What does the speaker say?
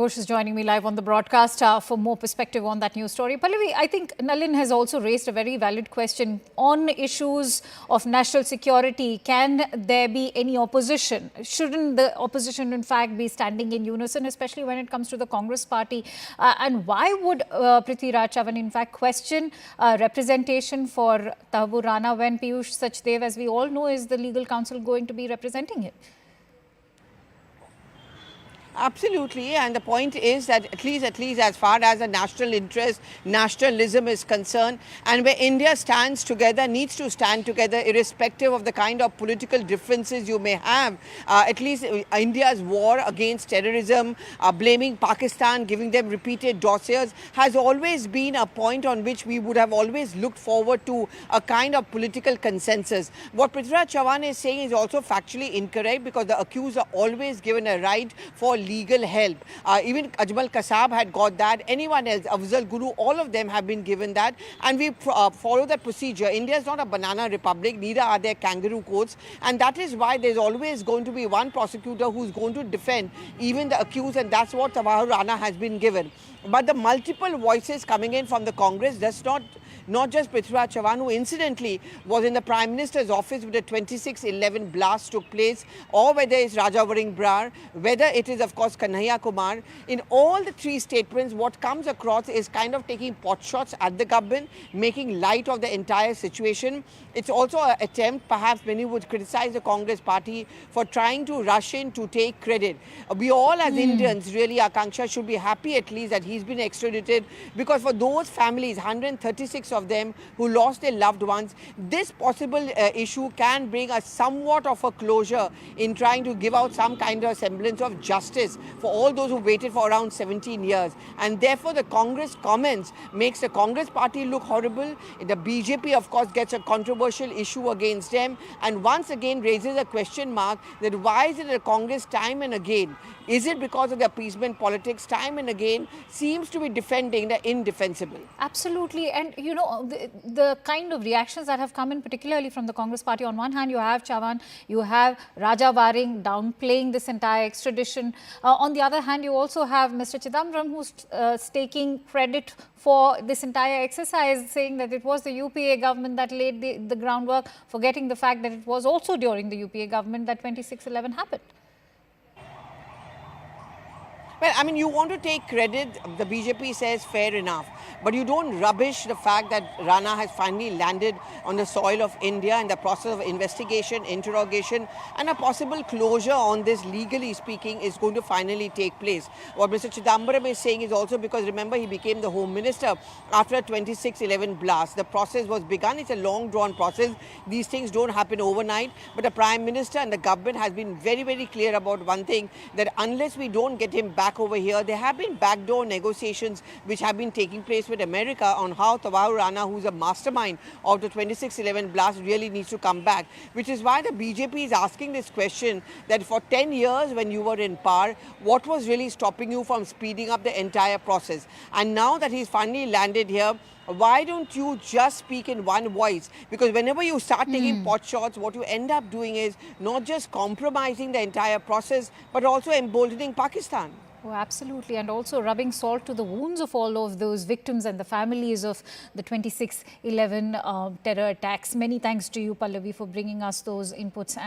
Ghosh is joining me live on the broadcast for more perspective on that news story. Pallavi, I think Nalin has also raised a very valid question on issues of national security. Can there be any opposition? Shouldn't the opposition in fact be standing in unison, especially when it comes to the Congress party? And why would Prithviraj Chavan in fact question representation for Tahawwur Rana when Piyush Sachdev, as we all know, is the legal counsel going to be representing him? Absolutely, and the point is that at least as far as the national interest, nationalism is concerned, and where India stands together, needs to stand together irrespective of the kind of political differences you may have. At least India's war against terrorism, blaming Pakistan, giving them repeated dossiers, has always been a point on which we would have always looked forward to a kind of political consensus. What Prithviraj Chavan is saying is also factually incorrect, because the accused are always given a right for legal help. Even Ajmal Kasab had got that. Anyone else, Afzal Guru, all of them have been given that. And we follow that procedure. India is not a banana republic, neither are there kangaroo courts. And that is why there's always going to be one prosecutor who's going to defend even the accused. And that's what Tahawwur Rana has been given. But the multiple voices coming in from the Congress does not just Prithviraj Chavan, who incidentally was in the Prime Minister's office when the 26/11 blast took place, or whether it's Raja Varing Brar, whether it is, of course, Kanhaiya Kumar. In all the three statements, what comes across is kind of taking pot shots at the government, making light of the entire situation. It's also an attempt, perhaps many would criticize the Congress party for trying to rush in to take credit. We all as Indians, really, Akanksha, should be happy at least that he's been extradited, because for those families, 136 of them who lost their loved ones, this possible issue can bring a somewhat of a closure in trying to give out some kind of semblance of justice for all those who waited for around 17 years. And therefore, the Congress comments makes the Congress party look horrible. The BJP, of course, gets a controversial issue against them, and once again raises a question mark that why is it that Congress time and again, is it because of the appeasement politics, time and again seems to be defending the indefensible? Absolutely. And you know, the kind of reactions that have come in, particularly from the Congress party, on one hand you have Chavan, you have Raja Varing downplaying this entire extradition. On the other hand, you also have Mr. Chidambaram, who's taking credit for this entire exercise, saying that it was the UPA government that laid the groundwork, forgetting the fact that it was also during the UPA government that 26/11 happened. Well, I mean, you want to take credit, the BJP says fair enough, but you don't rubbish the fact that Rana has finally landed on the soil of India in the process of investigation, interrogation, and a possible closure on this, legally speaking, is going to finally take place. What Mr. Chidambaram is saying is also because, remember, he became the Home Minister after a 26/11 blast. The process was begun. It's a long drawn process. These things don't happen overnight, but the Prime Minister and the government has been very, very clear about one thing, that unless we don't get him back over here, there have been backdoor negotiations which have been taking place with America on how Tahawwur Rana, who's a mastermind of the 26/11 blast, really needs to come back. Which is why the BJP is asking this question, that for 10 years when you were in power, what was really stopping you from speeding up the entire process? And now that he's finally landed here, why don't you just speak in one voice? Because whenever you start taking pot shots, what you end up doing is not just compromising the entire process, but also emboldening Pakistan. Oh, absolutely. And also rubbing salt to the wounds of all of those victims and the families of the 26/11 terror attacks. Many thanks to you, Pallavi, for bringing us those inputs.